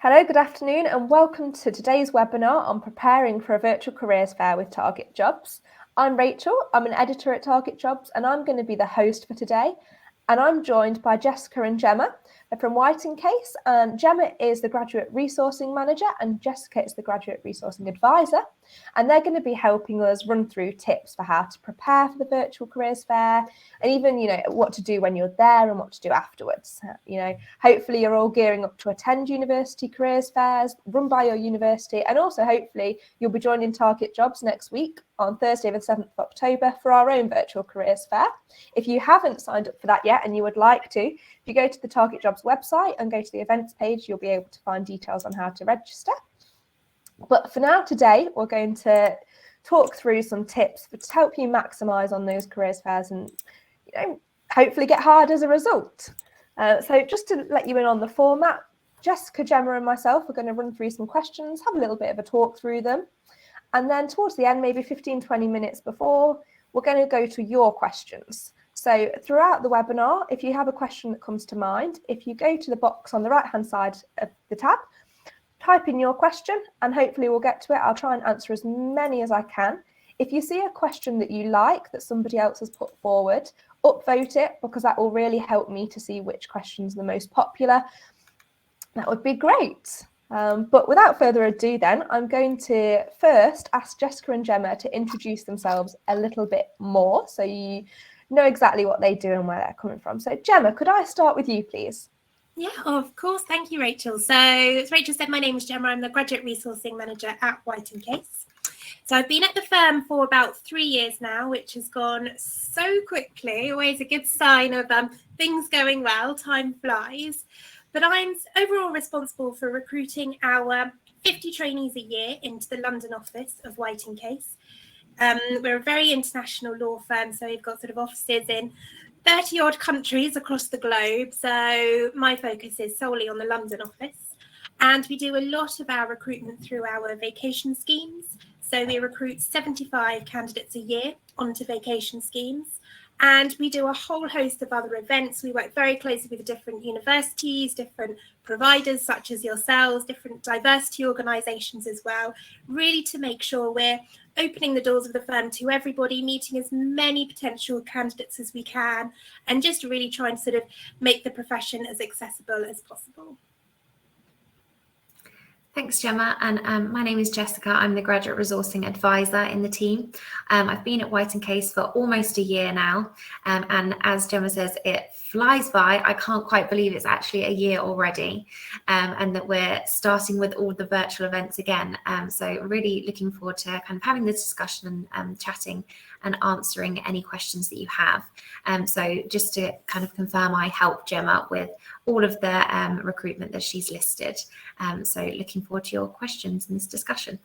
Hello, good afternoon, and welcome to today's webinar on preparing for a virtual careers fair with TARGETjobs. I'm Rachel, I'm an editor at TARGETjobs, and I'm going to be the host for today. And I'm joined by Jessica and Gemma from White & Case, and Gemma is the Graduate Resourcing Manager and Jessica is the Graduate Resourcing Advisor. And they're going to be helping us run through tips for how to prepare for the virtual careers fair and even, what to do when you're there and what to do afterwards. Hopefully you're all gearing up to attend university careers fairs run by your university, and also hopefully you'll be joining TARGETjobs next week on Thursday the 7th of October for our own virtual careers fair. If you haven't signed up for that yet and you would like to, if you go to the TARGETjobs website and go to the events page, you'll be able to find details on how to register. But for now, today, we're going to talk through some tips to help you maximise on those careers fairs and hopefully get hired as a result. So just to let you in on the format, Jessica, Gemma and myself are going to run through some questions, have a little bit of a talk through them. And then towards the end, maybe 15-20 minutes before, we're going to go to your questions. So throughout the webinar, if you have a question that comes to mind, if you go to the box on the right-hand side of the tab, type in your question and hopefully we'll get to it. I'll try and answer as many as I can. If you see a question that you like that somebody else has put forward, upvote it, because that will really help me to see which questions are the most popular. That would be great. But without further ado then, I'm going to first ask Jessica and Gemma to introduce themselves a little bit more so you know exactly what they do and where they're coming from. So Gemma, could I start with you, please? Yeah, of course. Thank you, Rachel. So as Rachel said, my name is Gemma. I'm the Graduate Resourcing Manager at White & Case. So I've been at the firm for about 3 years now, which has gone so quickly, always a good sign of things going well, time flies. But I'm overall responsible for recruiting our 50 trainees a year into the London office of White & Case. We're a very international law firm, so we've got sort of offices in 30 odd countries across the globe. So my focus is solely on the London office. And we do a lot of our recruitment through our vacation schemes. So we recruit 75 candidates a year onto vacation schemes. And we do a whole host of other events. We work very closely with different universities, different providers such as yourselves, different diversity organisations as well, really to make sure we're opening the doors of the firm to everybody, meeting as many potential candidates as we can, and just really trying to sort of make the profession as accessible as possible. Thanks, Gemma. And my name is Jessica. I'm the Graduate Resourcing Advisor in the team. I've been at White & Case for almost a year now. And as Gemma says, it flies by. I can't quite believe it's actually a year already, and that we're starting with all the virtual events again. So really looking forward to kind of having this discussion and chatting and answering any questions that you have. So just to kind of confirm, I help Gemma with all of the recruitment that she's listed. So looking forward to your questions in this discussion.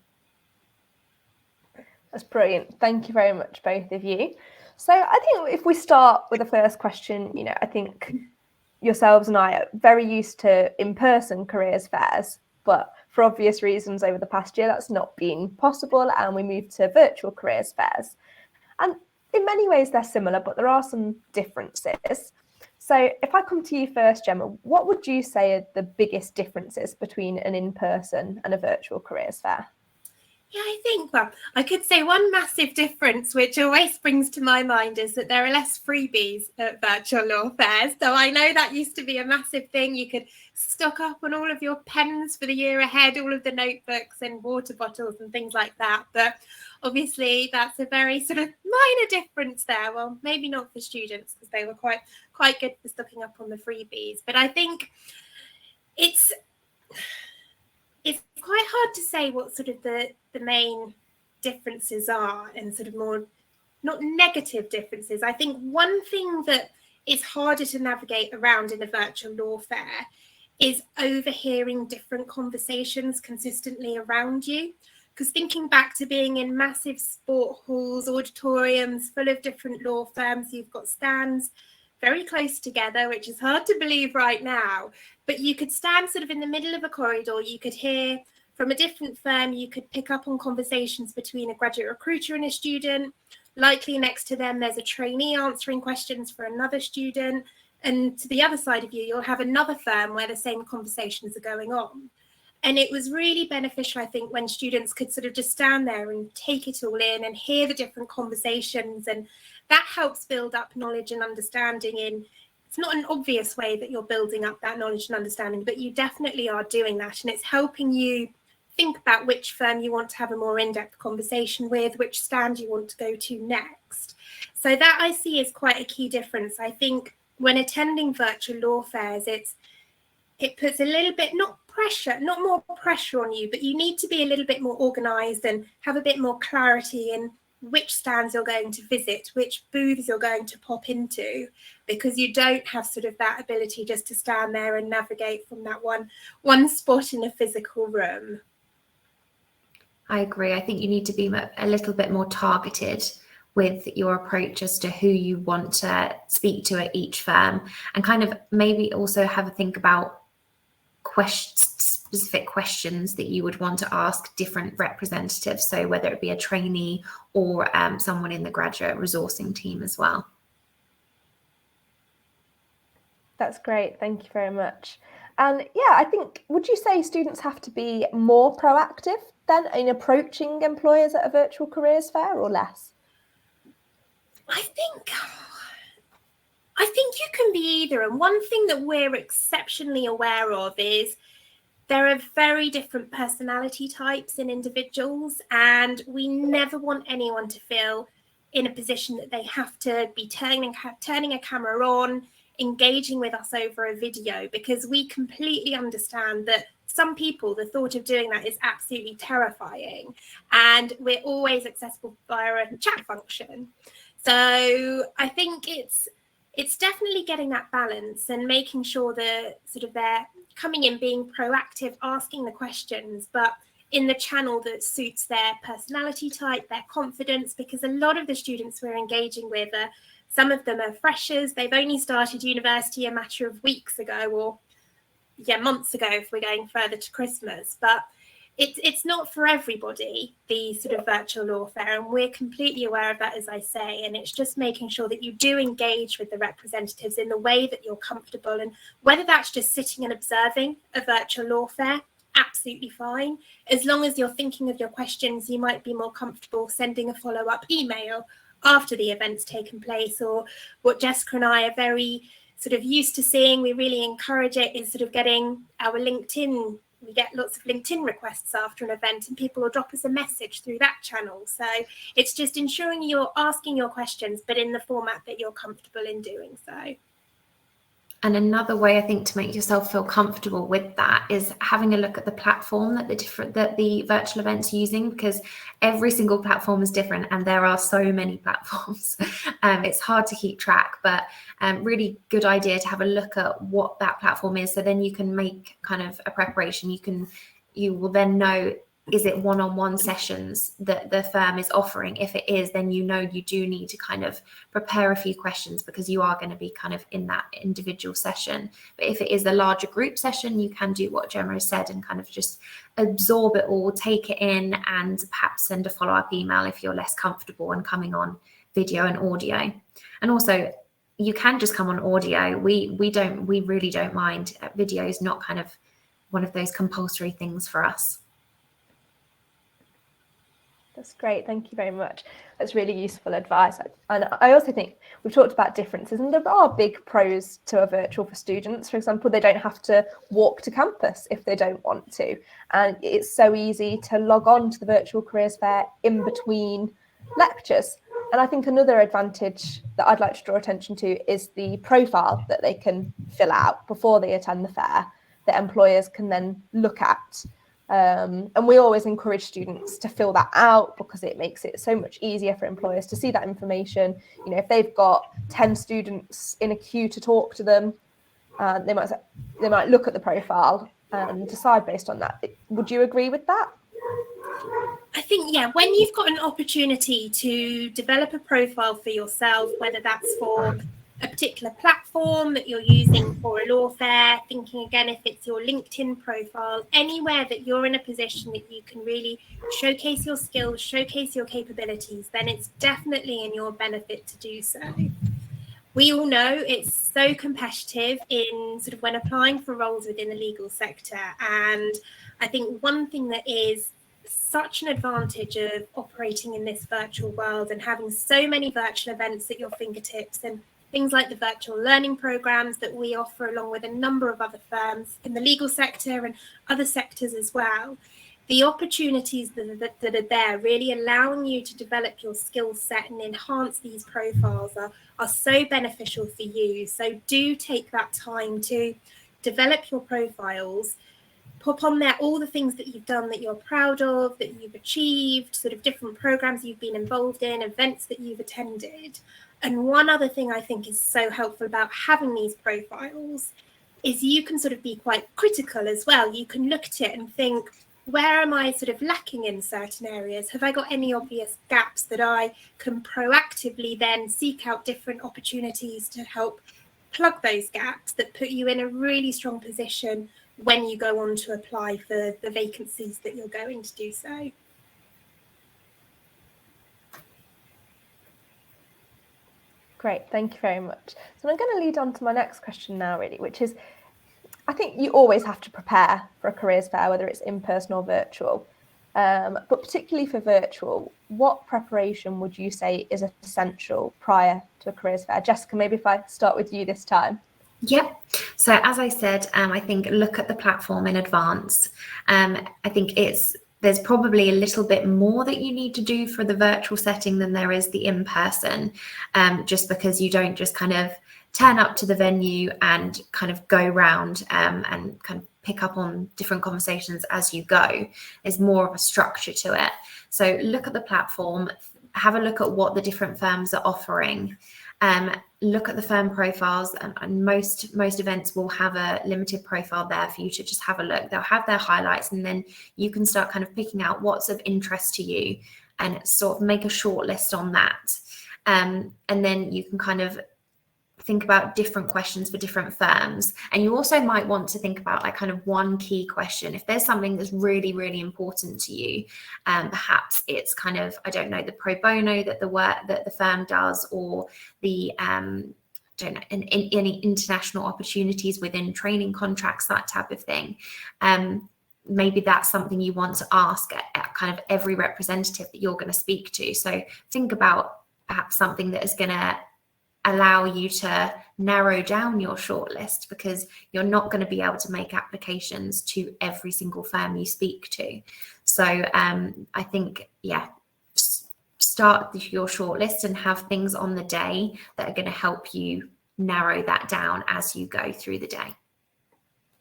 That's brilliant. Thank you very much, both of you. So I think if we start with the first question, I think yourselves and I are very used to in-person careers fairs, but for obvious reasons over the past year, that's not been possible, and we moved to virtual careers fairs. And in many ways, they're similar, but there are some differences. So if I come to you first, Gemma, what would you say are the biggest differences between an in-person and a virtual careers fair? Yeah, I think, well, I could say one massive difference, which always springs to my mind, is that there are less freebies at virtual law fairs. So I know that used to be a massive thing. You could stock up on all of your pens for the year ahead, all of the notebooks and water bottles and things like that. But obviously, that's a very sort of minor difference there. Well, maybe not for students, because they were quite good for stocking up on the freebies. But I think it's quite hard to say what sort of the main differences are, and sort of more not negative differences. I think one thing that is harder to navigate around in a virtual law fair is overhearing different conversations consistently around you. Because thinking back to being in massive sport halls, auditoriums full of different law firms, you've got stands very close together, which is hard to believe right now, but you could stand sort of in the middle of a corridor, you could hear from a different firm, you could pick up on conversations between a graduate recruiter and a student. Likely next to them, there's a trainee answering questions for another student. And to the other side of you, you'll have another firm where the same conversations are going on. And it was really beneficial, I think, when students could sort of just stand there and take it all in and hear the different conversations. And that helps build up knowledge and understanding it's not an obvious way that you're building up that knowledge and understanding, but you definitely are doing that. And it's helping you think about which firm you want to have a more in-depth conversation with, which stand you want to go to next. So that I see is quite a key difference. I think when attending virtual law fairs, it puts a little bit, not more pressure on you, but you need to be a little bit more organized and have a bit more clarity in which stands you're going to visit, which booths you're going to pop into, because you don't have sort of that ability just to stand there and navigate from that one spot in a physical room. I agree. I think you need to be a little bit more targeted with your approach as to who you want to speak to at each firm, and kind of maybe also have a think about specific questions that you would want to ask different representatives. So whether it be a trainee or someone in the graduate resourcing team as well. That's great. Thank you very much. And yeah, I think, would you say students have to be more proactive then in approaching employers at a virtual careers fair, or less? I think you can be either. And one thing that we're exceptionally aware of is there are very different personality types in individuals, and we never want anyone to feel in a position that they have to be turning a camera on, engaging with us over a video, because we completely understand that some people, the thought of doing that is absolutely terrifying, and we're always accessible via a chat function. So I think it's definitely getting that balance and making sure that sort of they're coming in, being proactive, asking the questions, but in the channel that suits their personality type, their confidence, because a lot of the students we're engaging with some of them are freshers. They've only started university a matter of weeks ago, or months ago if we're going further to Christmas. But it's not for everybody, the sort of virtual law fair, and we're completely aware of that, as I say. And it's just making sure that you do engage with the representatives in the way that you're comfortable, and whether that's just sitting and observing a virtual law fair, absolutely fine. As long as you're thinking of your questions, you might be more comfortable sending a follow-up email after the event's taken place. Or what Jessica and I are very sort of used to seeing, we really encourage it, is sort of getting our LinkedIn. We get lots of LinkedIn requests after an event, and people will drop us a message through that channel. So it's just ensuring you're asking your questions, but in the format that you're comfortable in doing so. And another way, I think, to make yourself feel comfortable with that is having a look at the platform that the virtual event's using, because every single platform is different, and there are so many platforms. It's hard to keep track, but really good idea to have a look at what that platform is, so then you can make kind of a preparation. You will then know, is it one-on-one sessions that the firm is offering? If it is, then you know you do need to kind of prepare a few questions, because you are going to be kind of in that individual session. But if it is a larger group session, you can do what Gemma has said and kind of just absorb it all, take it in, and perhaps send a follow-up email if you're less comfortable and coming on video and audio. And also, you can just come on audio. We really don't mind. Video is not kind of one of those compulsory things for us. That's great. Thank you very much. That's really useful advice. And I also think we've talked about differences, and there are big pros to a virtual for students. For example, they don't have to walk to campus if they don't want to. And it's so easy to log on to the virtual careers fair in between lectures. And I think another advantage that I'd like to draw attention to is the profile that they can fill out before they attend the fair, that employers can then look at. And we always encourage students to fill that out, because it makes it so much easier for employers to see that information. You know, if they've got 10 students in a queue to talk to them, they might look at the profile and decide based on that. Would you agree with that? I think, yeah, when you've got an opportunity to develop a profile for yourself, whether that's for a particular platform that you're using for a law fair, thinking again if it's your LinkedIn profile, anywhere that you're in a position that you can really showcase your skills, showcase your capabilities, then it's definitely in your benefit to do so. we all know it's so competitive in sort of when applying for roles within the legal sector. And I think one thing that is such an advantage of operating in this virtual world and having so many virtual events at your fingertips, and things like the virtual learning programs that we offer along with a number of other firms in the legal sector and other sectors as well, the opportunities that are there really allowing you to develop your skill set and enhance these profiles are so beneficial for you. So do take that time to develop your profiles, pop on there all the things that you've done that you're proud of, that you've achieved, sort of different programs you've been involved in, events that you've attended. And one other thing I think is so helpful about having these profiles is you can sort of be quite critical as well. You can look at it and think, where am I sort of lacking in certain areas? Have I got any obvious gaps that I can proactively then seek out different opportunities to help plug those gaps that put you in a really strong position when you go on to apply for the vacancies that you're going to do so? Great, thank you very much. So I'm going to lead on to my next question now, really, which is, I think you always have to prepare for a careers fair, whether it's in person or virtual. But particularly for virtual, what preparation would you say is essential prior to a careers fair? Jessica, maybe if I start with you this time. Yep. So as I said, I think look at the platform in advance. I think there's probably a little bit more that you need to do for the virtual setting than there is the in-person, just because you don't just kind of turn up to the venue and kind of go round and kind of pick up on different conversations as you go. There's more of a structure to it. So look at the platform, have a look at what the different firms are offering. Look at the firm profiles, and most events will have a limited profile there for you to just have a look. They'll have their highlights, and then you can start kind of picking out what's of interest to you and sort of make a short list on that. And then you can kind of think about different questions for different firms. And you also might want to think about like kind of one key question. If there's something that's really, really important to you, perhaps it's kind of, I don't know, the pro bono that the work that the firm does, or the don't know, any international opportunities within training contracts, that type of thing. Maybe that's something you want to ask at kind of every representative that you're going to speak to. So think about perhaps something that is going to allow you to narrow down your shortlist, because you're not going to be able to make applications to every single firm you speak to. So I think, start your shortlist and have things on the day that are going to help you narrow that down as you go through the day.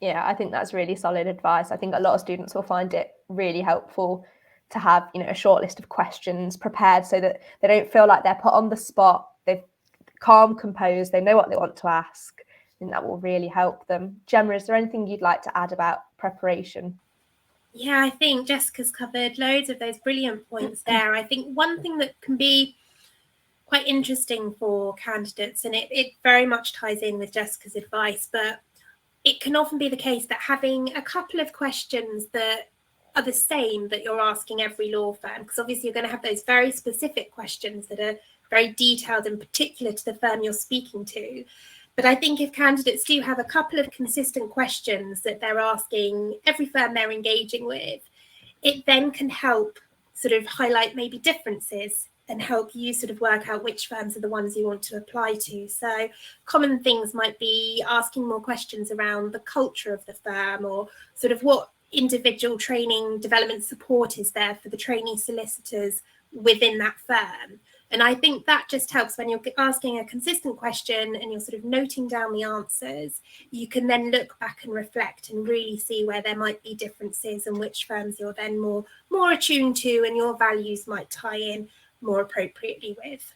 Yeah, I think that's really solid advice. I think a lot of students will find it really helpful to have, a short list of questions prepared so that they don't feel like they're put on the spot. They've calm, composed, they know what they want to ask. I think that will really help them. Gemma, is there anything you'd like to add about preparation? Yeah, I think Jessica's covered loads of those brilliant points there. I think one thing that can be quite interesting for candidates, and it very much ties in with Jessica's advice, but it can often be the case that having a couple of questions that are the same that you're asking every law firm, because obviously you're going to have those very specific questions that are very detailed and particular to the firm you're speaking to. But I think if candidates do have a couple of consistent questions that they're asking every firm they're engaging with, it then can help sort of highlight maybe differences and help you sort of work out which firms are the ones you want to apply to. So common things might be asking more questions around the culture of the firm, or sort of what individual training development support is there for the trainee solicitors within that firm. And I think that just helps when you're asking a consistent question and you're sort of noting down the answers. You can then look back and reflect and really see where there might be differences and which firms you're then more attuned to and your values might tie in more appropriately with.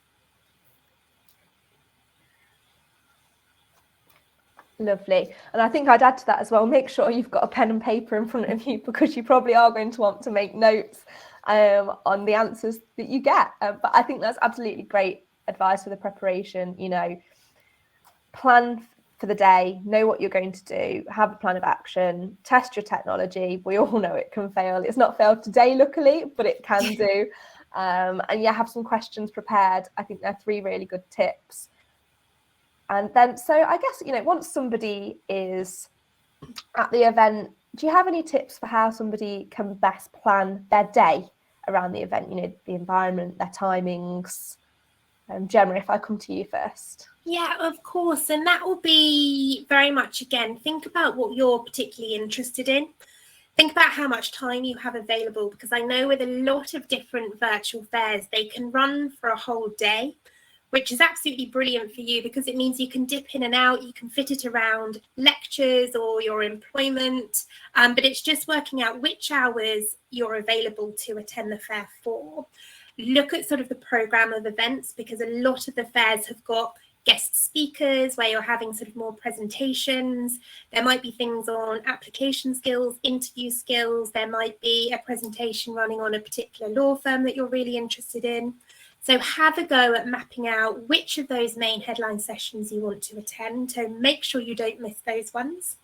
Lovely. And I think I'd add to that as well, make sure you've got a pen and paper in front of you, because you probably are going to want to make notes on the answers that you get. But I think that's absolutely great advice for the preparation. Plan for the day, know what you're going to do, have a plan of action, test your technology. We all know it can fail. It's not failed today, luckily, but it can do. And have some questions prepared. I think they're 3 really good tips. And then, so I guess, once somebody is at the event, do you have any tips for how somebody can best plan their day around the event, the environment, their timings? Gemma, if I come to you first. Yeah, of course. And that will be very much, again, think about what you're particularly interested in. Think about how much time you have available, because I know with a lot of different virtual fairs, they can run for a whole day, which is absolutely brilliant for you because it means you can dip in and out, you can fit it around lectures or your employment, but it's just working out which hours you're available to attend the fair for. Look at sort of the programme of events, because a lot of the fairs have got guest speakers where you're having sort of more presentations. There might be things on application skills, interview skills. There might be a presentation running on a particular law firm that you're really interested in. So have a go at mapping out which of those main headline sessions you want to attend, to make sure you don't miss those ones.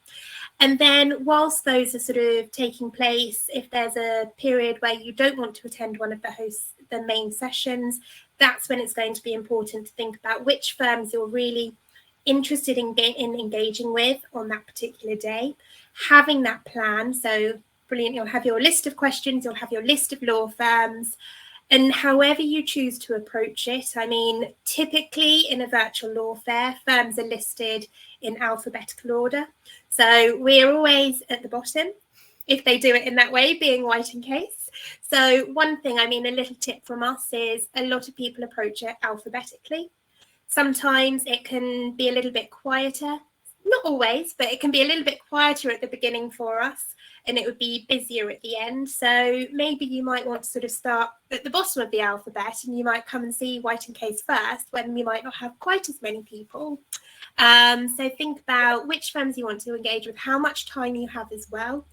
And then whilst those are sort of taking place, if there's a period where you don't want to attend one of the main sessions, that's when it's going to be important to think about which firms you're really interested in engaging with on that particular day. Having that plan, so brilliant, you'll have your list of questions, you'll have your list of law firms, and however you choose to approach it. I mean, typically in a virtual law fair, firms are listed in alphabetical order. So we're always at the bottom, if they do it in that way, being White & Case. So one thing, a little tip from us is a lot of people approach it alphabetically. Sometimes it can be a little bit quieter, not always, but it can be a little bit quieter at the beginning for us, and it would be busier at the end. So maybe you might want to sort of start at the bottom of the alphabet, and you might come and see White & Case first when we might not have quite as many people. So think about which firms you want to engage with, how much time you have as well.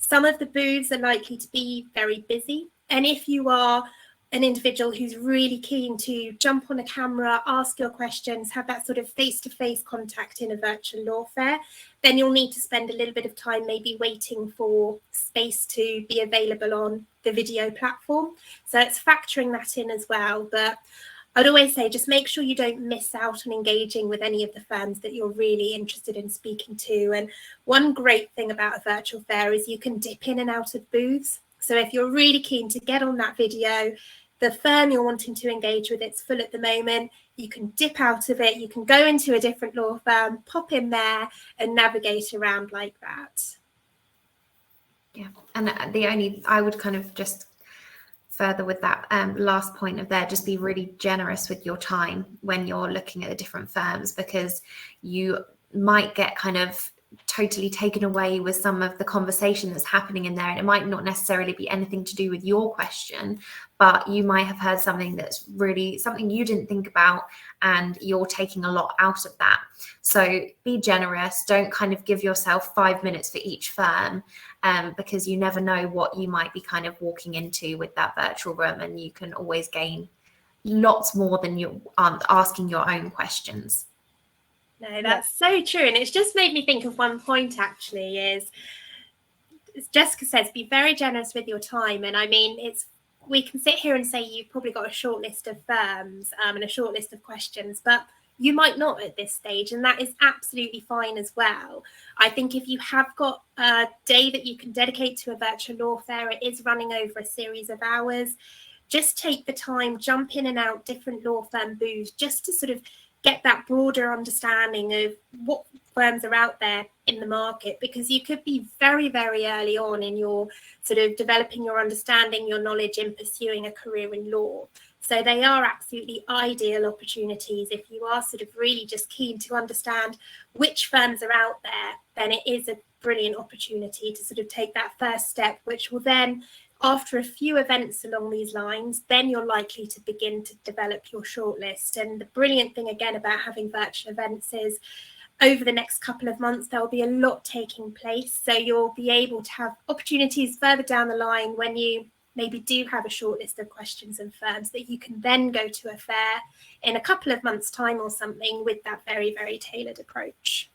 Some of the booths are likely to be very busy. And if you are an individual who's really keen to jump on a camera, ask your questions, have that sort of face-to-face contact in a virtual law fair, then you'll need to spend a little bit of time maybe waiting for space to be available on the video platform. So it's factoring that in as well. But I'd always say just make sure you don't miss out on engaging with any of the firms that you're really interested in speaking to. And one great thing about a virtual fair is you can dip in and out of booths. So if you're really keen to get on that video, the firm you're wanting to engage with, it's full at the moment, you can dip out of it, you can go into a different law firm, pop in there and navigate around like that. Yeah, and I would kind of just further with that last point of there, just be really generous with your time when you're looking at the different firms, because you might get kind of totally taken away with some of the conversation that's happening in there, and it might not necessarily be anything to do with your question, but you might have heard something that's really something you didn't think about, and you're taking a lot out of that. So be generous, don't kind of give yourself 5 minutes for each firm, because you never know what you might be kind of walking into with that virtual room, and you can always gain lots more than you asking your own questions. No, that's so true. And it's just made me think of one point actually, is, as Jessica says, be very generous with your time. And we can sit here and say you've probably got a short list of firms and a short list of questions, but you might not at this stage, and that is absolutely fine as well. I think if you have got a day that you can dedicate to a virtual law fair, it is running over a series of hours, just take the time, jump in and out different law firm booths, just to sort of get that broader understanding of what firms are out there in the market, because you could be very, very early on in your sort of developing your understanding, your knowledge in pursuing a career in law. So they are absolutely ideal opportunities. If you are sort of really just keen to understand which firms are out there, then it is a brilliant opportunity to sort of take that first step, which will then, after a few events along these lines, then you're likely to begin to develop your shortlist. And the brilliant thing again about having virtual events is over the next couple of months, there will be a lot taking place. So you'll be able to have opportunities further down the line when you maybe do have a short list of questions and firms that you can then go to a fair in a couple of months' time or something with that very, very tailored approach.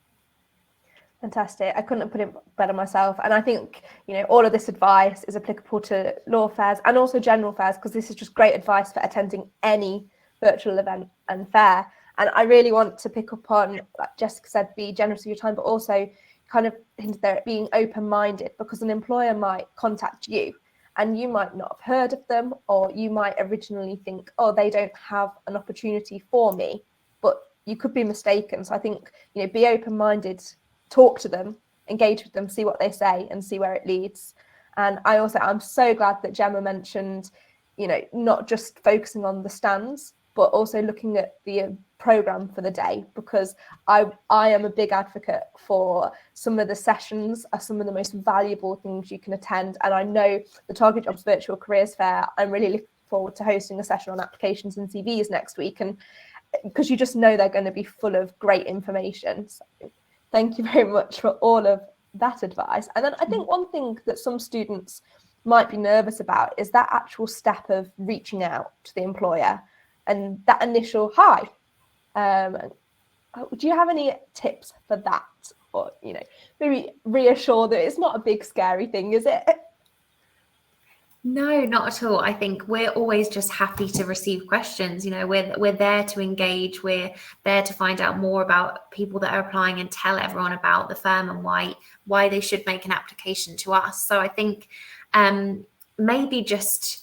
Fantastic. I couldn't have put it better myself. And I think, all of this advice is applicable to law fairs and also general fairs, because this is just great advice for attending any virtual event and fair. And I really want to pick up on, like Jessica said, be generous with your time, but also kind of hinted there at being open-minded, because an employer might contact you and you might not have heard of them, or you might originally think, oh, they don't have an opportunity for me, but you could be mistaken. So I think, be open-minded, talk to them, engage with them, see what they say and see where it leads. And I'm so glad that Gemma mentioned, not just focusing on the stands, but also looking at the program for the day, because I am a big advocate for some of the sessions are some of the most valuable things you can attend. And I know the TARGETjobs Virtual Careers Fair, I'm really looking forward to hosting a session on applications and CVs next week, and because you just know they're going to be full of great information. So thank you very much for all of that advice. And then I think one thing that some students might be nervous about is that actual step of reaching out to the employer and that initial hi. Do you have any tips for that? Or, maybe reassure that it's not a big scary thing, is it? No, not at all. I think we're always just happy to receive questions. We're there to engage. We're there to find out more about people that are applying and tell everyone about the firm and why they should make an application to us. So I think maybe just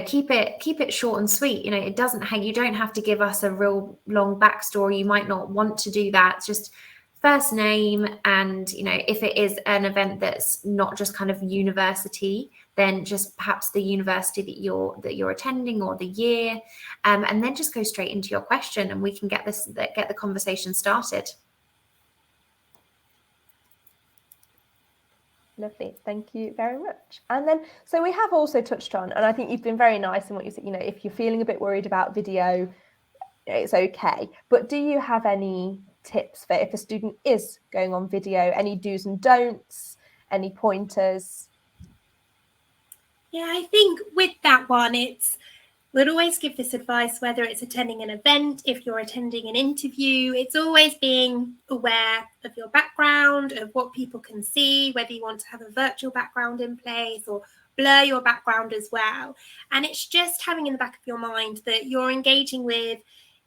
keep it short and sweet. You don't have to give us a real long backstory. You might not want to do that. It's just first name, and if it is an event that's not just kind of university, then just perhaps the university that you're attending or the year, and then just go straight into your question, and we can get the conversation started. Lovely, thank you very much. And then, so we have also touched on, and I think you've been very nice in what you said, if you're feeling a bit worried about video, it's okay. But do you have any tips for if a student is going on video, any do's and don'ts, any pointers? Yeah, I think with that one, we'd always give this advice, whether it's attending an event, if you're attending an interview, it's always being aware of your background, of what people can see, whether you want to have a virtual background in place or blur your background as well. And it's just having in the back of your mind that you're engaging with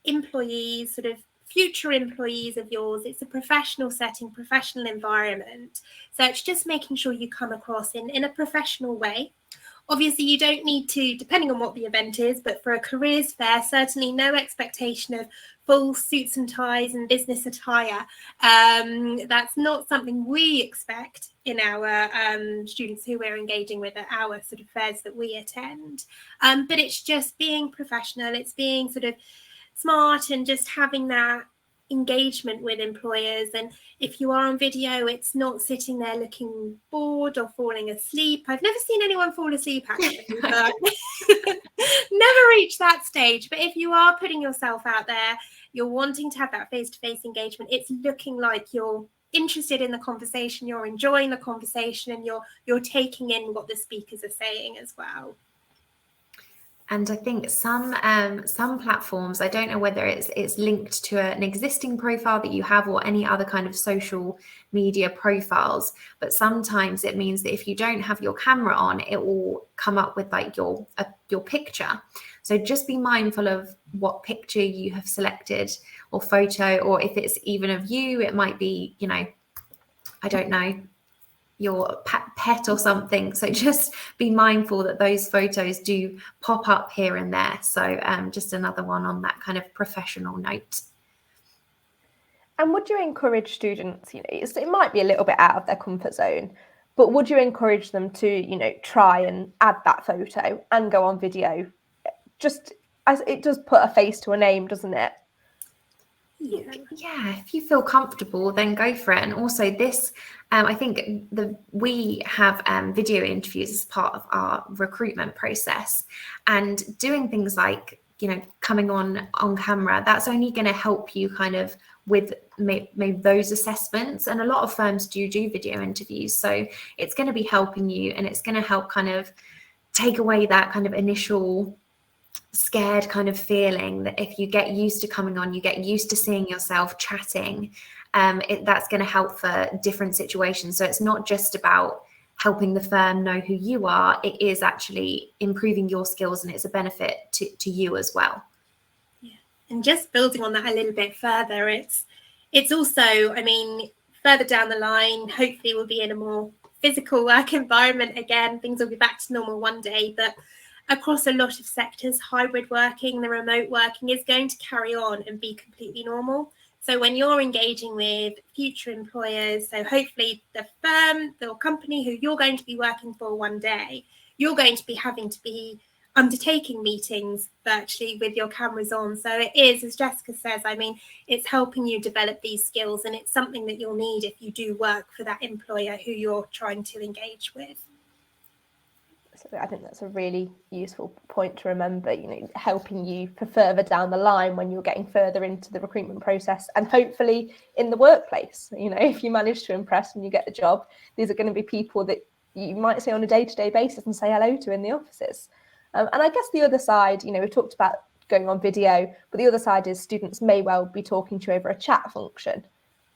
employees, sort of future employees of yours. It's a professional setting, professional environment. So it's just making sure you come across in a professional way. Obviously, you don't need to, depending on what the event is, but for a careers fair, certainly no expectation of full suits and ties and business attire. That's not something we expect in our students who we're engaging with at our sort of fairs that we attend. But it's just being professional. It's being sort of smart and just having that engagement with employers. And if you are on video, it's not sitting there looking bored or falling asleep. I've never seen anyone fall asleep actually, but never reached that stage. But if you are putting yourself out there, you're wanting to have that face-to-face engagement, it's looking like you're interested in the conversation, you're enjoying the conversation, and you're taking in what the speakers are saying as well. And I think some platforms, I don't know whether it's linked to an existing profile that you have or any other kind of social media profiles, but sometimes it means that if you don't have your camera on, it will come up with like your picture. So just be mindful of what picture you have selected or photo, or if it's even of you, it might be, I don't know, your pet or something. So just be mindful that those photos do pop up here and there. So just another one on that kind of professional note. And would you encourage students, it might be a little bit out of their comfort zone, but would you encourage them to, try and add that photo and go on video? Just as it does put a face to a name, doesn't it? Yeah, if you feel comfortable, then go for it. And also this, I think we have video interviews as part of our recruitment process, and doing things like, coming on camera, that's only going to help you kind of with maybe those assessments. And a lot of firms do video interviews. So it's going to be helping you, and it's going to help kind of take away that kind of initial scared kind of feeling that if you get used to coming on, you get used to seeing yourself chatting, that's going to help for different situations. So it's not just about helping the firm know who you are, it is actually improving your skills, and it's a benefit to you as well. Yeah, And just building on that a little bit further, it's also, I mean, further down the line, hopefully we'll be in a more physical work environment again. Things will be back to normal one day, but across a lot of sectors, hybrid working, the remote working is going to carry on and be completely normal. So when you're engaging with future employers, so hopefully the firm, the company who you're going to be working for one day, you're going to be having to be undertaking meetings virtually with your cameras on. So it is, as Jessica says, I mean, it's helping you develop these skills, and it's something that you'll need if you do work for that employer who you're trying to engage with. So I think that's a really useful point to remember, you know, helping you for further down the line when you're getting further into the recruitment process, and hopefully in the workplace. You know, if you manage to impress when you get the job, these are going to be people that you might see on a day-to-day basis and say hello to in the offices. And I guess the other side, you know, we've talked about going on video, but the other side is students may well be talking to you over a chat function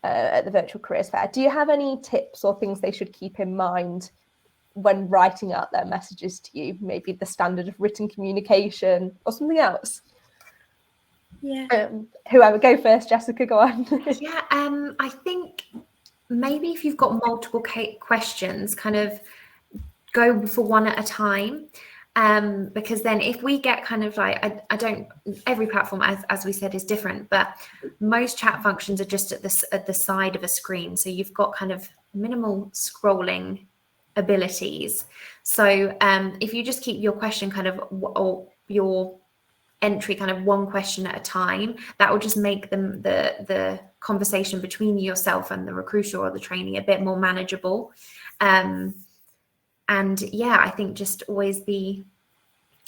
at the Virtual Careers Fair. Do you have any tips or things they should keep in mind when writing out their messages to you? Maybe the standard of written communication or something else? Yeah. Whoever, go first. Jessica, go on. Yeah, I think maybe if you've got multiple questions, kind of go for one at a time. Because then if we get kind of like, I don't, every platform, as we said, is different, but most chat functions are just at the side of a screen. So you've got kind of minimal scrolling abilities. So if you just keep your question kind of, or your entry kind of one question at a time, that will just make them the conversation between yourself and the recruiter or the trainee a bit more manageable. And yeah, I think just always be,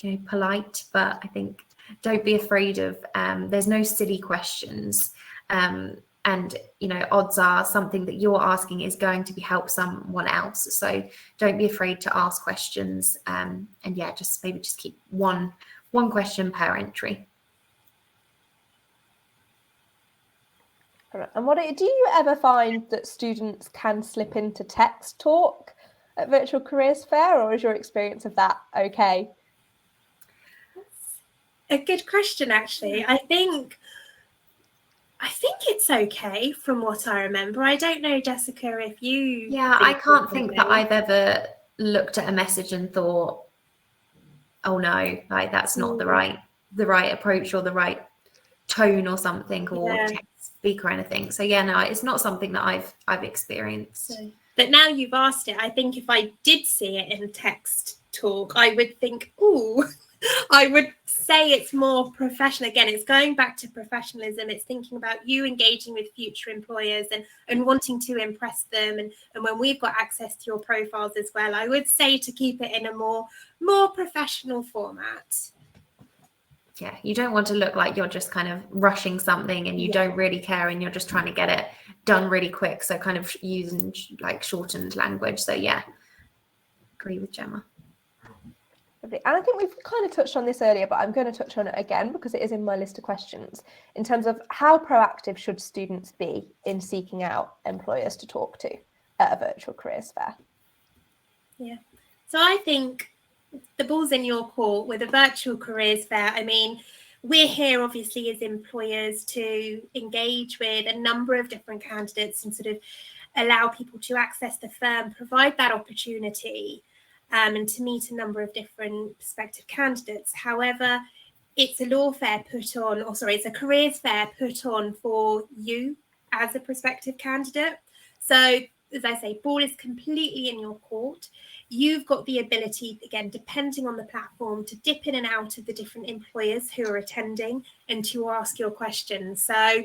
you know, polite, but I think don't be afraid of, there's no silly questions. And, you know, odds are something that you're asking is going to be help someone else. So don't be afraid to ask questions. And yeah, just maybe just keep one question per entry. And do you ever find that students can slip into text talk at Virtual Careers Fair, or is your experience of that okay? A good question, actually. I think it's okay from what I remember. I don't know, Jessica, if you... Yeah, I can't think that I've ever looked at a message and thought, oh no, like that's not the right approach or the right tone or something, or text speak or anything. So yeah, no, it's not something that I've experienced. But now you've asked it, I think if I did see it in text talk, I would think, ooh, I would say it's more professional. Again, it's going back to professionalism. It's thinking about you engaging with future employers and wanting to impress them. And when we've got access to your profiles as well, I would say to keep it in a more professional format. Yeah, you don't want to look like you're just kind of rushing something and you don't really care and you're just trying to get it done really quick. So kind of using like shortened language. So yeah, agree with Gemma. And I think we've kind of touched on this earlier, but I'm going to touch on it again because it is in my list of questions in terms of how proactive should students be in seeking out employers to talk to at a Virtual Careers Fair? Yeah, so I think the ball's in your court with a Virtual Careers Fair. I mean, we're here obviously as employers to engage with a number of different candidates and sort of allow people to access the firm, provide that opportunity, and to meet a number of different prospective candidates. However, it's a it's a careers fair put on for you as a prospective candidate. So, as I say, ball is completely in your court. You've got the ability, again, depending on the platform, to dip in and out of the different employers who are attending and to ask your questions. So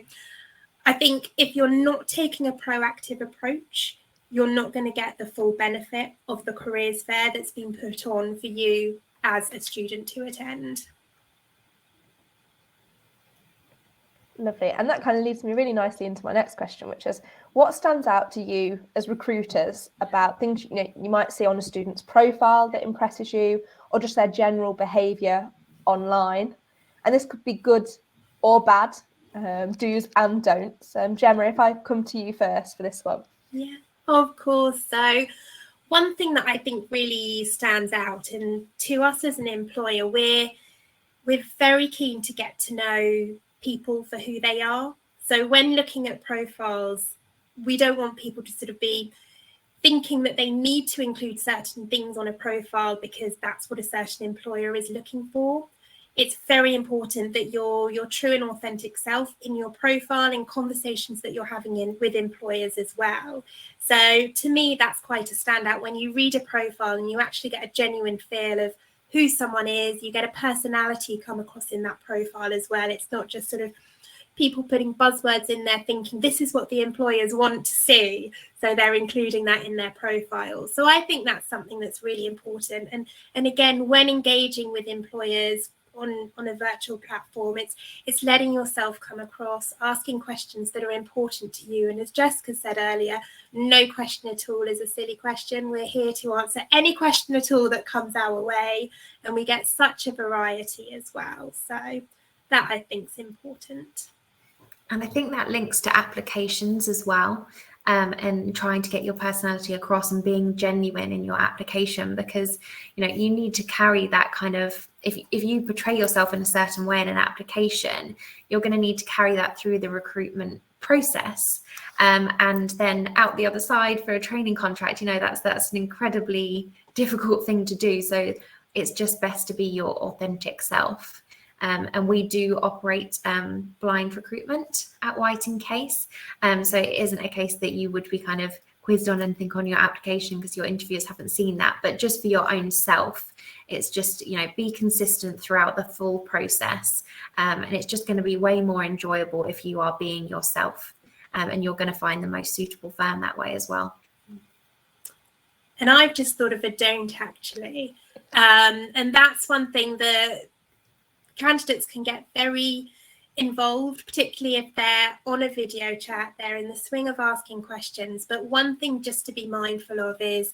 I think if you're not taking a proactive approach, you're not going to get the full benefit of the careers fair that's been put on for you as a student to attend. Lovely. And that kind of leads me really nicely into my next question, which is what stands out to you as recruiters about things you might see on a student's profile that impresses you, or just their general behaviour online? And this could be good or bad, do's and don'ts. Gemma, if I come to you first for this one. Yeah, of course. So one thing that I think really stands out, and to us as an employer, we're very keen to get to know people for who they are. So when looking at profiles, we don't want people to sort of be thinking that they need to include certain things on a profile because that's what a certain employer is looking for. It's very important that your true and authentic self in your profile, in conversations that you're having with employers as well. So to me, that's quite a standout when you read a profile and you actually get a genuine feel of who someone is. You get a personality come across in that profile as well. It's not just sort of people putting buzzwords in there thinking this is what the employers want to see, so they're including that in their profile. So I think that's something that's really important. And again, when engaging with employers on a virtual platform, it's letting yourself come across, asking questions that are important to you. And as Jessica said earlier, no question at all is a silly question. We're here to answer any question at all that comes our way, and we get such a variety as well. So that I think is important. And I think that links to applications as well, and trying to get your personality across and being genuine in your application, because you need to carry that kind of, if you portray yourself in a certain way in an application, you're going to need to carry that through the recruitment process, and then out the other side for a training contract. That's an incredibly difficult thing to do. So it's just best to be your authentic self. And we do operate blind recruitment at White & Case. So it isn't a case that you would be kind of quizzed on anything on your application because your interviewers haven't seen that, but just for your own self. It's just, be consistent throughout the full process. And it's just going to be way more enjoyable if you are being yourself. And you're going to find the most suitable firm that way as well. And I've just thought of a don't actually. And that's one thing that candidates can get very involved, particularly if they're on a video chat, they're in the swing of asking questions. But one thing just to be mindful of is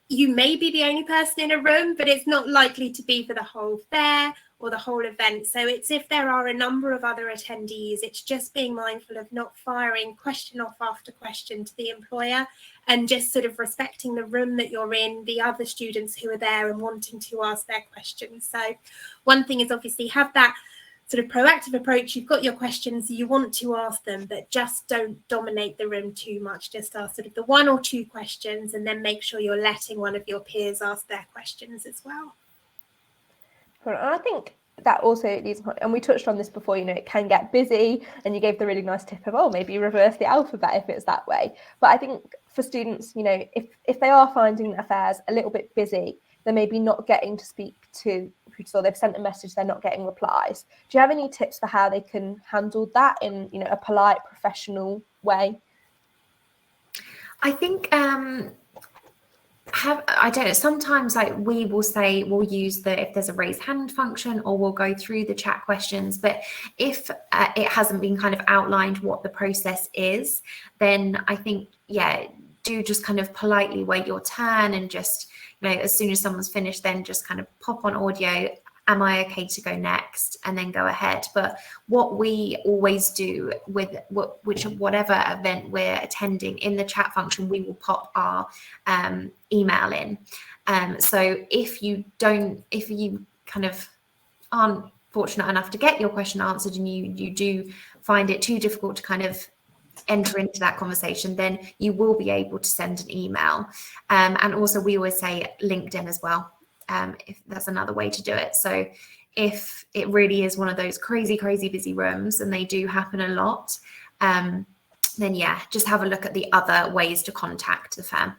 you may be the only person in a room, but it's not likely to be for the whole fair or the whole event. So it's if there are a number of other attendees, it's just being mindful of not firing question off after question to the employer, and just sort of respecting the room that you're in, the other students who are there and wanting to ask their questions. So one thing is obviously have that sort of proactive approach. You've got your questions, you want to ask them, but just don't dominate the room too much. Just ask sort of the one or two questions, and then make sure you're letting one of your peers ask their questions as well. And I think that also leads on, and we touched on this before, it can get busy, and you gave the really nice tip of, maybe reverse the alphabet if it's that way. But I think for students, if they are finding affairs a little bit busy, they're maybe not getting to speak to recruiters, or they've sent a message, they're not getting replies. Do you have any tips for how they can handle that in, a polite, professional way? I think I don't know, sometimes we will say we'll use if there's a raise hand function, or we'll go through the chat questions. But if it hasn't been kind of outlined what the process is, then I think, do just kind of politely wait your turn, and just, as soon as someone's finished, then just kind of pop on audio, am I okay to go next, and then go ahead. But what we always do with whatever event we're attending, in the chat function, we will pop our email in. So if you kind of aren't fortunate enough to get your question answered, and you do find it too difficult to kind of enter into that conversation, then you will be able to send an email. And also we always say LinkedIn as well, if that's another way to do it. So if it really is one of those crazy busy rooms, and they do happen a lot, then just have a look at the other ways to contact the firm.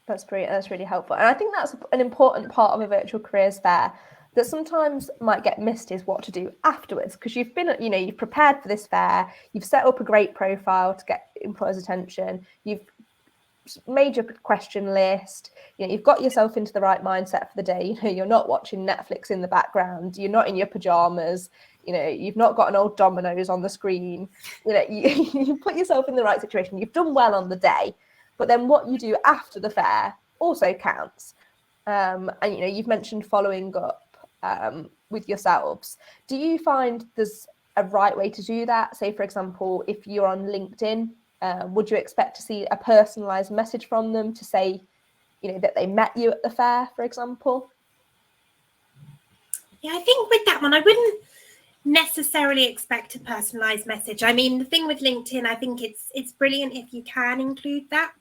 That's great. That's really helpful. And I think that's an important part of a virtual careers fair that sometimes might get missed, is what to do afterwards. Because you've been, you've prepared for this fair, you've set up a great profile to get employers' attention, you've made your question list, you've got yourself into the right mindset for the day. You're not watching Netflix in the background, you're not in your pajamas, you've not got an old Domino's on the screen. You put yourself in the right situation, you've done well on the day. But then what you do after the fair also counts. And you've mentioned following up with yourselves. Do you find there's a right way to do that? Say, for example, if you're on LinkedIn, would you expect to see a personalized message from them to say, that they met you at the fair, for example? Yeah, I think with that one, I wouldn't necessarily expect a personalized message. I mean, the thing with LinkedIn, I think it's brilliant if you can include that.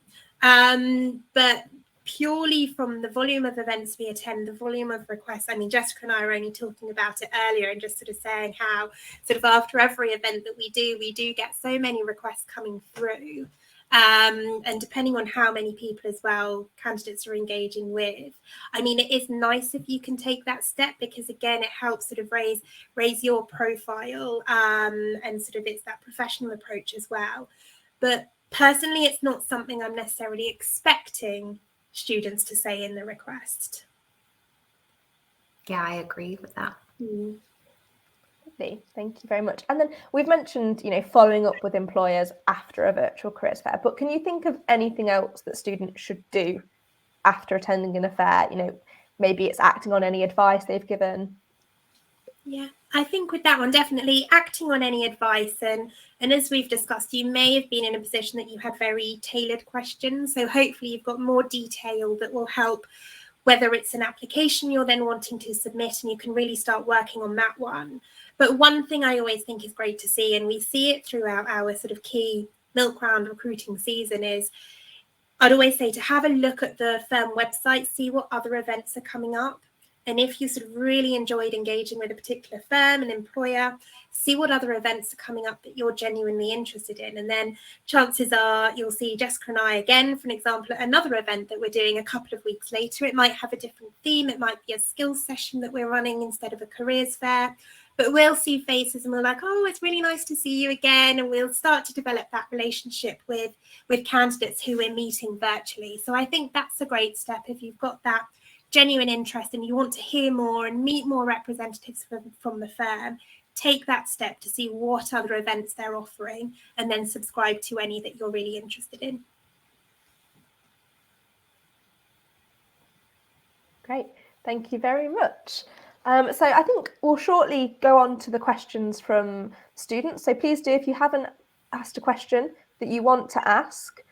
But purely from the volume of events we attend, the volume of requests, I mean, Jessica and I were only talking about it earlier and just sort of saying how sort of after every event that we do get so many requests coming through. And depending on how many people as well candidates are engaging with, I mean, it is nice if you can take that step, because again, it helps sort of raise your profile, and sort of it's that professional approach as well. But personally, it's not something I'm necessarily expecting students to say in the request. Yeah, I agree with that. Thank you very much. And then we've mentioned, following up with employers after a virtual careers fair, but can you think of anything else that students should do after attending an affair? Maybe it's acting on any advice they've given. Yeah, I think with that one, definitely acting on any advice. And as we've discussed, you may have been in a position that you had very tailored questions. So hopefully you've got more detail that will help, whether it's an application you're then wanting to submit, and you can really start working on that one. But one thing I always think is great to see, and we see it throughout our sort of key milk round recruiting season, is I'd always say to have a look at the firm website, see what other events are coming up. And if you sort of really enjoyed engaging with a particular firm and employer, see what other events are coming up that you're genuinely interested in. And then chances are you'll see Jessica and I again, for an example, at another event that we're doing a couple of weeks later. It might have a different theme. It might be a skills session that we're running instead of a careers fair. But we'll see faces and we're like, oh, it's really nice to see you again. And we'll start to develop that relationship with candidates who we're meeting virtually. So I think that's a great step. If you've got that genuine interest and you want to hear more and meet more representatives from the firm, take that step to see what other events they're offering and then subscribe to any that you're really interested in. Great, thank you very much. So I think we'll shortly go on to the questions from students. So please do, if you haven't asked a question that you want to ask,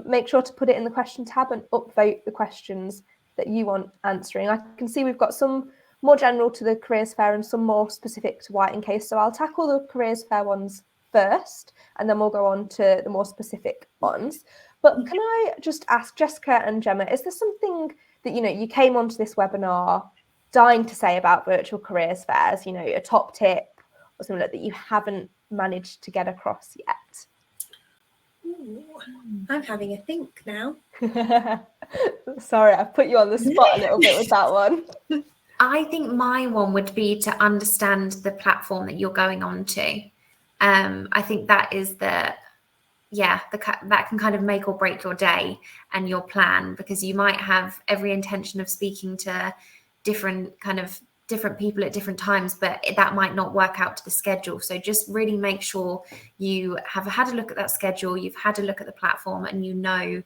make sure to put it in the question tab and upvote the questions that you want answering. I can see we've got some more general to the careers fair and some more specific to White and Case. So I'll tackle the careers fair ones first, and then we'll go on to the more specific ones. But can I just ask Jessica and Gemma, is there something that, you came onto this webinar dying to say about virtual careers fairs, a top tip or something like that you haven't managed to get across yet? Ooh, I'm having a think now. Sorry, I've put you on the spot a little bit with that one. I think my one would be to understand the platform that you're going on to. I think that is that can kind of make or break your day and your plan, because you might have every intention of speaking to different people at different times, but that might not work out to the schedule. So just really make sure you have had a look at that schedule, you've had a look at the platform, and you know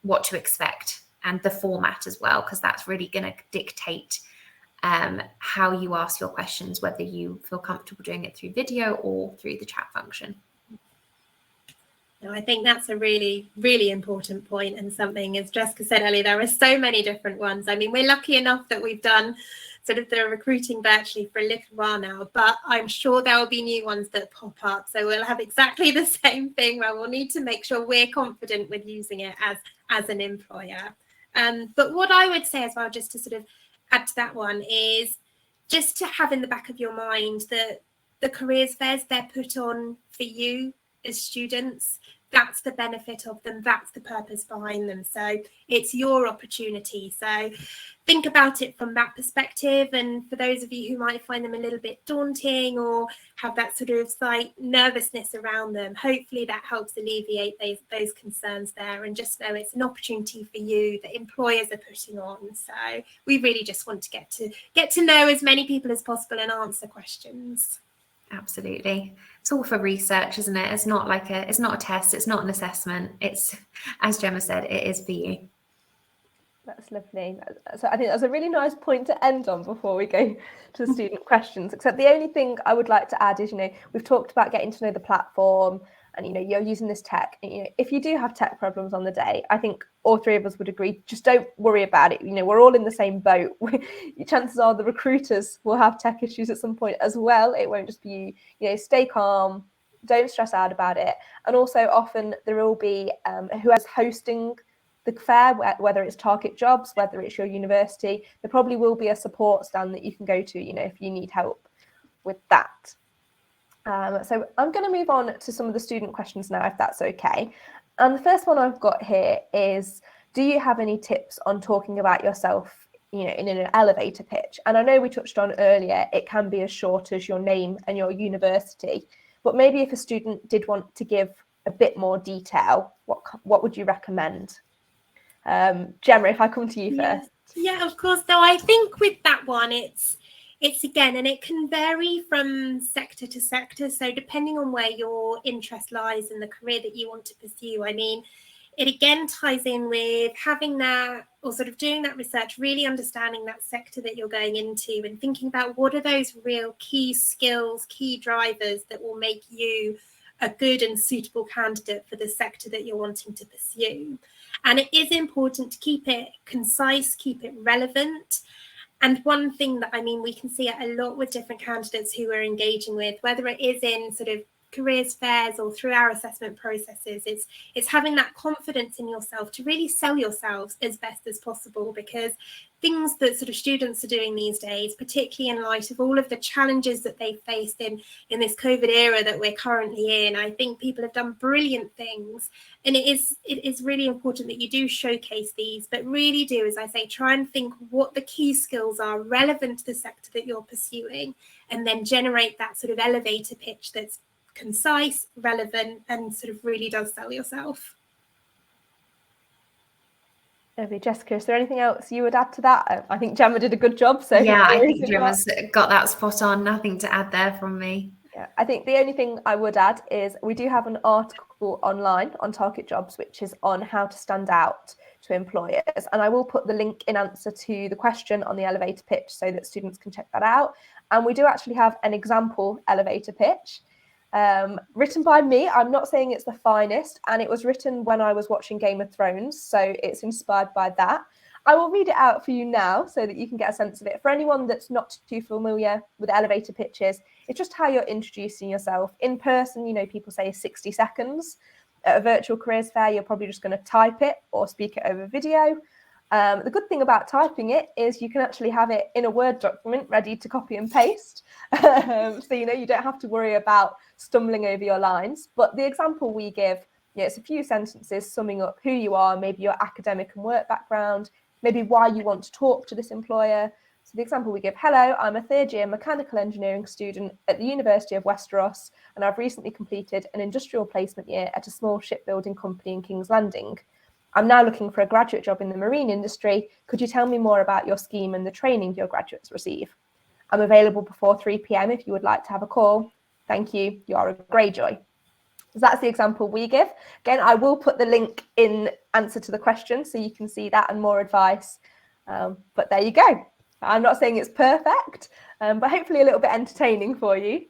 what to expect and the format as well, because that's really going to dictate how you ask your questions, whether you feel comfortable doing it through video or through the chat function. No, I think that's a really, really important point, and something, as Jessica said earlier, there are so many different ones. I mean, we're lucky enough that we've done sort of the recruiting virtually for a little while now, but I'm sure there will be new ones that pop up. So we'll have exactly the same thing where we'll need to make sure we're confident with using it as an employer. But what I would say as well, just to sort of add to that one, is just to have in the back of your mind that the careers fairs, they're put on for you as students. That's the benefit of them. That's the purpose behind them. So it's your opportunity. So think about it from that perspective. And for those of you who might find them a little bit daunting or have that sort of slight nervousness around them, hopefully that helps alleviate those concerns there. And just know it's an opportunity for you that employers are putting on. So we really just want to get to know as many people as possible and answer questions. Absolutely. It's all for research, isn't it? It's not it's not a test. It's not an assessment. It's, as Gemma said, it is for you. That's lovely. So I think that's a really nice point to end on before we go to the student questions. Except the only thing I would like to add is, we've talked about getting to know the platform and you're using this tech, and, if you do have tech problems on the day, I think all three of us would agree, just don't worry about it. We're all in the same boat. Chances are the recruiters will have tech issues at some point as well. It won't just be you. Stay calm, don't stress out about it. And also often there will be whoever's hosting the fair, whether it's TARGETjobs, whether it's your university, there probably will be a support stand that you can go to, if you need help with that. So I'm going to move on to some of the student questions now, if that's okay. And the first one I've got here is, do you have any tips on talking about yourself, in an elevator pitch? And I know we touched on earlier, it can be as short as your name and your university, but maybe if a student did want to give a bit more detail, what would you recommend? Gemma, if I come to you first. Yeah, of course. So I think with that one, it's again, and it can vary from sector to sector. So depending on where your interest lies in the career that you want to pursue, I mean, it again ties in with having that, or sort of doing that research, really understanding that sector that you're going into and thinking about what are those real key skills, key drivers that will make you a good and suitable candidate for the sector that you're wanting to pursue. And it is important to keep it concise, keep it relevant. And one thing that, we can see it a lot with different candidates who we're engaging with, whether it is in sort of careers fairs or through our assessment processes, it's having that confidence in yourself to really sell yourselves as best as possible, because things that sort of students are doing these days, particularly in light of all of the challenges that they've faced in this COVID era that we're currently in, I think people have done brilliant things. And it is really important that you do showcase these, but really do, as I say, try and think what the key skills are relevant to the sector that you're pursuing, and then generate that sort of elevator pitch that's concise, relevant, and sort of really does sell yourself. Okay, Jessica, is there anything else you would add to that? I think Gemma did a good job. So yeah, I think Gemma's got that spot on. Nothing to add there from me. Yeah, I think the only thing I would add is we do have an article online on TARGETjobs, which is on how to stand out to employers. And I will put the link in answer to the question on the elevator pitch so that students can check that out. And we do actually have an example elevator pitch written by me. I'm not saying it's the finest, and it was written when I was watching Game of Thrones, so it's inspired by that. I will read it out for you now so that you can get a sense of it. For anyone that's not too familiar with elevator pitches, it's just how you're introducing yourself. In person, people say 60 seconds. At a virtual careers fair, you're probably just going to type it or speak it over video. The good thing about typing it is you can actually have it in a Word document ready to copy and paste. So, you don't have to worry about stumbling over your lines. But the example we give, it's a few sentences summing up who you are, maybe your academic and work background, maybe why you want to talk to this employer. So the example we give: hello, I'm a third year mechanical engineering student at the University of Westeros, and I've recently completed an industrial placement year at a small shipbuilding company in King's Landing. I'm now looking for a graduate job in the marine industry. Could you tell me more about your scheme and the training your graduates receive? I'm available before 3 p.m. if you would like to have a call. Thank you. You are a Greyjoy. So that's the example we give. Again, I will put the link in answer to the question so you can see that and more advice. But there you go. I'm not saying it's perfect, but hopefully a little bit entertaining for you.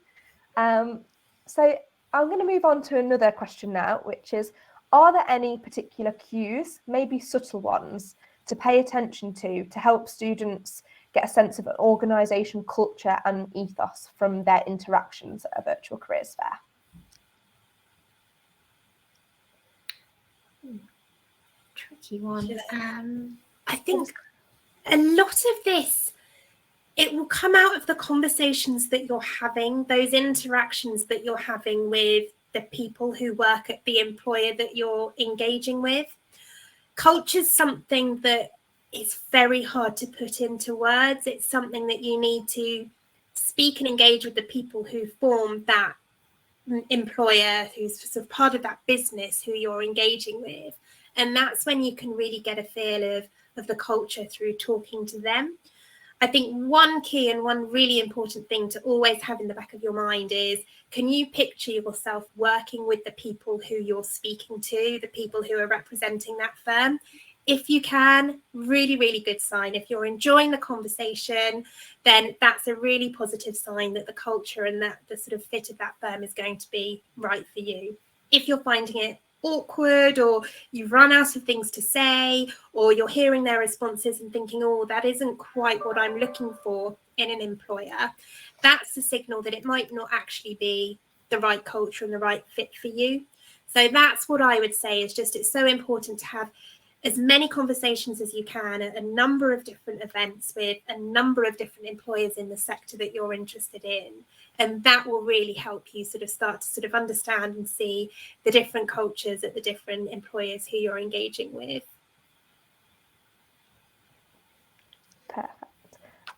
So I'm going to move on to another question now, which is, are there any particular cues, maybe subtle ones, to pay attention to help students get a sense of an organisation culture and ethos from their interactions at a virtual careers fair? Tricky one. I think a lot of this, it will come out of the conversations that you're having, those interactions that you're having with the people who work at the employer that you're engaging with. Culture is something that is very hard to put into words. It's something that you need to speak and engage with the people who form that employer, who's sort of part of that business who you're engaging with. And that's when you can really get a feel of the culture through talking to them. I think one key and one really important thing to always have in the back of your mind is, can you picture yourself working with the people who you're speaking to, the people who are representing that firm? If you can, really, really good sign. If you're enjoying the conversation, then that's a really positive sign that the culture and that the sort of fit of that firm is going to be right for you. if you're finding it awkward, or you've run out of things to say, or you're hearing their responses and thinking, oh, that isn't quite what I'm looking for in an employer, that's a signal that it might not actually be the right culture and the right fit for you. So that's what I would say, is just, it's so important to have as many conversations as you can at a number of different events with a number of different employers in the sector that you're interested in. And that will really help you sort of start to sort of understand and see the different cultures at the different employers who you're engaging with. Perfect.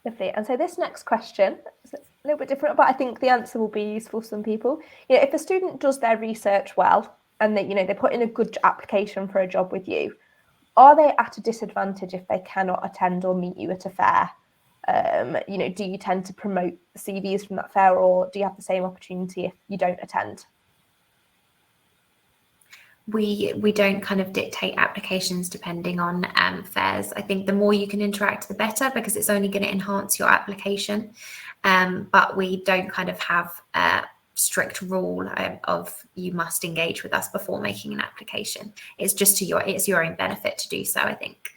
Lovely. And so this next question is a little bit different, but I think the answer will be useful for some people. You know, if a student does their research well and they, you know, they put in a good application for a job with you, are they at a disadvantage if they cannot attend or meet you at a fair? You know, do you tend to promote CVs from that fair, or do you have the same opportunity if you don't attend? We don't kind of dictate applications depending on fairs. I think the more you can interact, the better, because it's only going to enhance your application. But we don't kind of have a strict rule of you must engage with us before making an application. It's just it's your own benefit to do so, I think.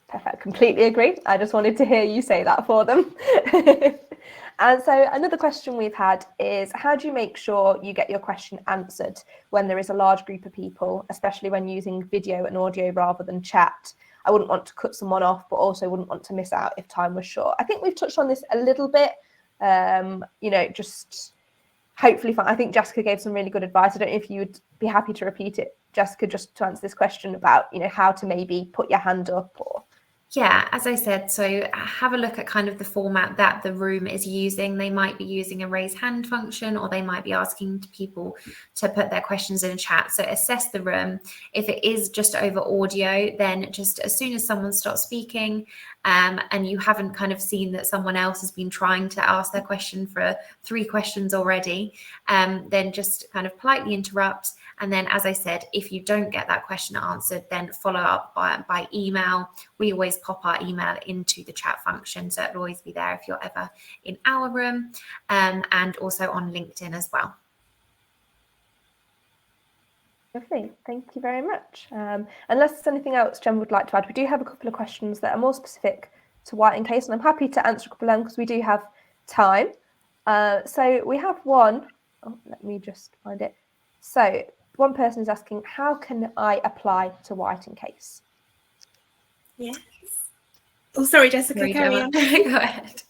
Perfect. Completely agree. I just wanted to hear you say that for them. And so another question we've had is, how do you make sure you get your question answered when there is a large group of people, especially when using video and audio rather than chat? I wouldn't want to cut someone off, but also wouldn't want to miss out if time was short. I think we've touched on this a little bit, you know, just hopefully fine. I think Jessica gave some really good advice. I don't know if you would be happy to repeat it, Jessica, just to answer this question about, you know, how to maybe put your hand up or... Yeah, as I said, so have a look at kind of the format that the room is using. They might be using a raise hand function, or they might be asking people to put their questions in a chat. So assess the room. If it is just over audio, then just as soon as someone starts speaking and you haven't kind of seen that someone else has been trying to ask their question for 3 questions already, then just kind of politely interrupt. And then, as I said, if you don't get that question answered, then follow up by email. We always pop our email into the chat function, so it'll always be there if you're ever in our room, and also on LinkedIn as well. Lovely. Thank you very much. Unless there's anything else Jen would like to add, we do have a couple of questions that are more specific to White & Case, and I'm happy to answer a couple of them because we do have time. So we have one. Oh, let me just find it. So one person is asking, how can I apply to White & Case? Yes. Oh, sorry, Jessica, carry on. Go ahead.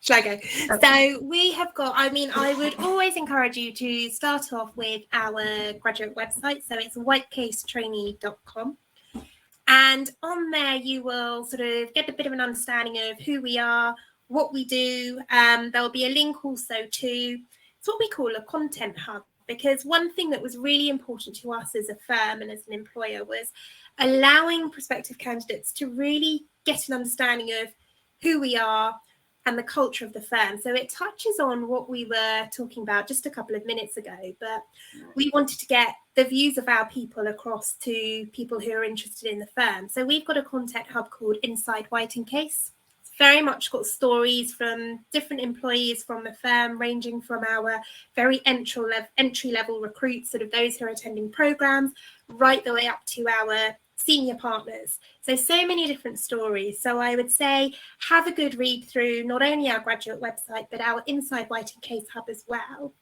Shall I go? Okay. So we have got, I mean, I would always encourage you to start off with our graduate website. So it's whitecasetrainee.com. And on there, you will sort of get a bit of an understanding of who we are, what we do. There'll be a link also to, it's what we call a content hub. Because one thing that was really important to us as a firm and as an employer was allowing prospective candidates to really get an understanding of who we are and the culture of the firm. So it touches on what we were talking about just a couple of minutes ago, but we wanted to get the views of our people across to people who are interested in the firm. So we've got a content hub called Inside White & Case. Very much got stories from different employees from the firm, ranging from our very entry-level recruits, sort of those who are attending programs, right the way up to our senior partners. So many different stories. So I would say have a good read through not only our graduate website, but our Inside White & Case hub as well.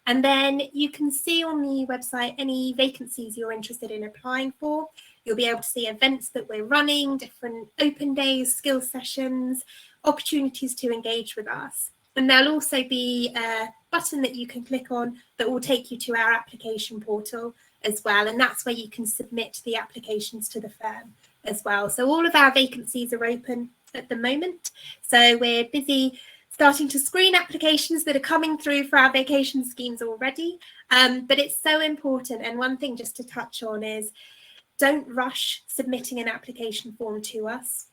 And then you can see on the website any vacancies you're interested in applying for. You'll be able to see events that we're running, different open days, skill sessions, opportunities to engage with us. And there'll also be a button that you can click on that will take you to our application portal as well. And that's where you can submit the applications to the firm as well. So all of our vacancies are open at the moment. So we're busy starting to screen applications that are coming through for our vacation schemes already. But it's so important. And one thing just to touch on is, don't rush submitting an application form to us.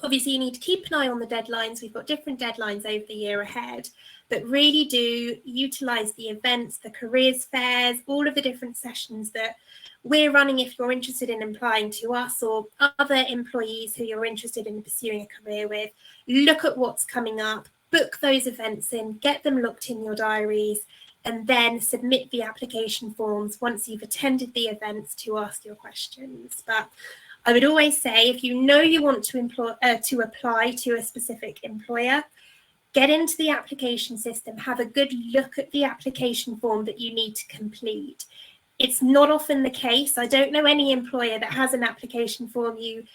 Obviously, you need to keep an eye on the deadlines. We've got different deadlines over the year ahead, but really do utilise the events, the careers fairs, all of the different sessions that we're running if you're interested in applying to us or other employees who you're interested in pursuing a career with. Look at what's coming up, book those events in, get them looked in your diaries, and then submit the application forms once you've attended the events to ask your questions. But I would always say, if you know you want to apply to a specific employer, get into the application system, have a good look at the application form that you need to complete. It's not often the case. I don't know any employer that has an application form. You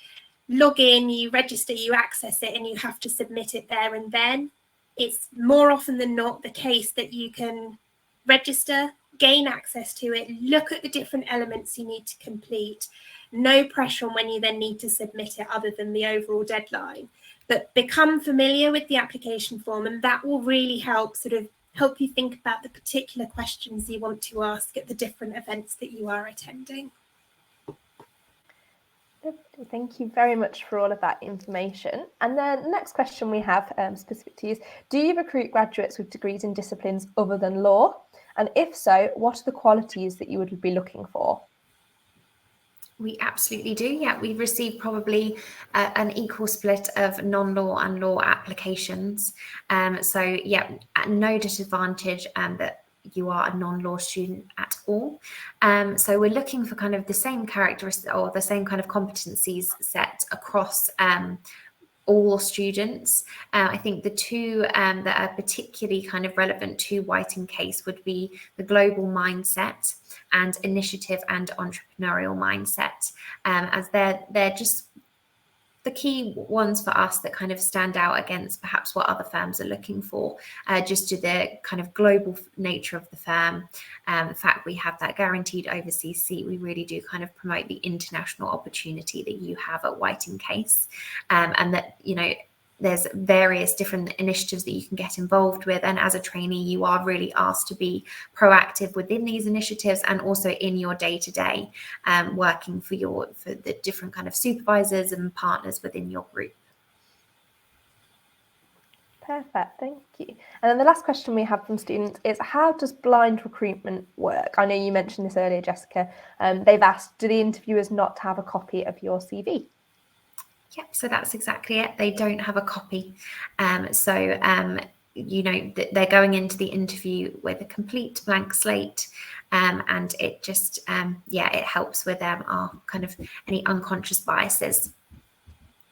log in, you register, you access it, and you have to submit it there and then. It's more often than not the case that you can register, gain access to it, look at the different elements you need to complete. No pressure on when you then need to submit it other than the overall deadline. But become familiar with the application form, and that will really help you think about the particular questions you want to ask at the different events that you are attending. Thank you very much for all of that information. And then the next question we have specific to you is, do you recruit graduates with degrees in disciplines other than law? And if so, what are the qualities that you would be looking for? We absolutely do. Yeah, we receive probably an equal split of non-law and law applications. So yeah, at no disadvantage that you are a non-law student at all. So we're looking for kind of the same characteristics or the same kind of competencies set across all students. I think the two that are particularly kind of relevant to White & Case would be the global mindset and initiative and entrepreneurial mindset, as they're just the key ones for us that kind of stand out against perhaps what other firms are looking for, just to the kind of global nature of the firm. The fact we have that guaranteed overseas seat, we really do kind of promote the international opportunity that you have at White & Case, and that, you know, there's various different initiatives that you can get involved with. And as a trainee, you are really asked to be proactive within these initiatives and also in your day-to-day, working for the different kind of supervisors and partners within your group. Perfect, thank you. And then the last question we have from students is, how does blind recruitment work? I know you mentioned this earlier, Jessica. They've asked, do the interviewers not have a copy of your CV? Yep, so that's exactly it. They don't have a copy. You know, they're going into the interview with a complete blank slate, and it just, it helps with our kind of any unconscious biases.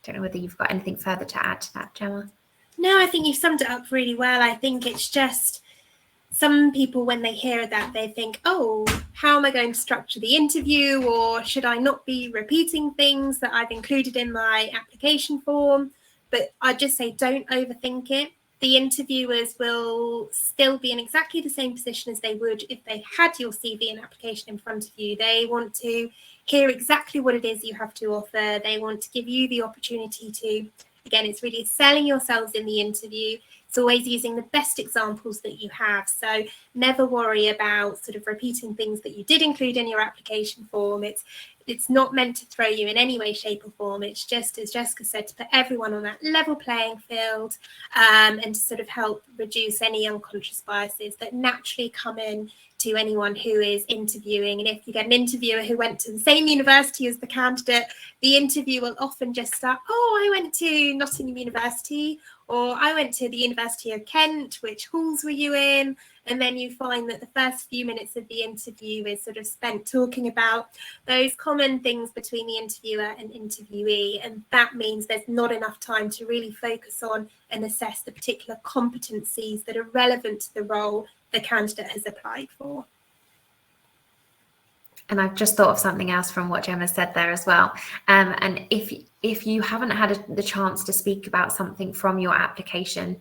Don't know whether you've got anything further to add to that, Gemma. No, I think you've summed it up really well. I think it's just some people, when they hear that, they think, oh, how am I going to structure the interview? Or should I not be repeating things that I've included in my application form? But I just say, don't overthink it. The interviewers will still be in exactly the same position as they would if they had your CV and application in front of you. They want to hear exactly what it is you have to offer. They want to give you the opportunity to, again, it's really selling yourselves in the interview. It's always using the best examples that you have. So never worry about sort of repeating things that you did include in your application form. It's not meant to throw you in any way, shape or form. It's just, as Jessica said, to put everyone on that level playing field, and to sort of help reduce any unconscious biases that naturally come in to anyone who is interviewing. And if you get an interviewer who went to the same university as the candidate, the interview will often just start, oh, I went to Nottingham University, or I went to the University of Kent, which halls were you in? And then you find that the first few minutes of the interview is sort of spent talking about those common things between the interviewer and interviewee. And that means there's not enough time to really focus on and assess the particular competencies that are relevant to the role the candidate has applied for. And I've just thought of something else from what Gemma said there as well. And if you haven't had the chance to speak about something from your application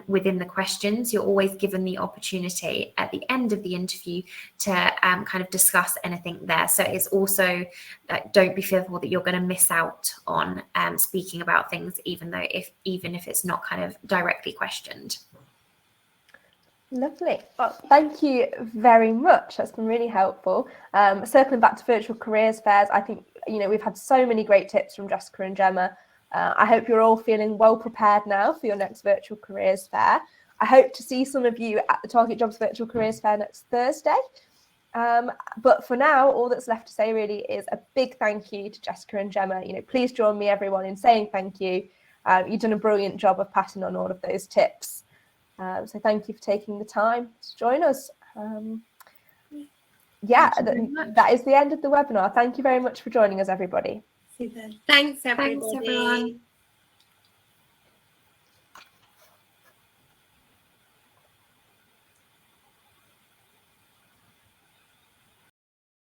within the questions, you're always given the opportunity at the end of the interview to kind of discuss anything there. So it's also, don't be fearful that you're going to miss out on speaking about things, even if it's not kind of directly questioned. Lovely. Well, thank you very much. That's been really helpful. Circling back to virtual careers fairs, I think, you know, we've had so many great tips from Jessica and Gemma. I hope you're all feeling well prepared now for your next virtual careers fair. I hope to see some of you at the TARGETjobs virtual careers fair next Thursday. But for now, all that's left to say really is a big thank you to Jessica and Gemma. You know, please join me, everyone, in saying thank you. You've done a brilliant job of passing on all of those tips. So thank you for taking the time to join us. That is the end of the webinar. Thank you very much for joining us, everybody. Super. Thanks, everybody. Thanks, everyone.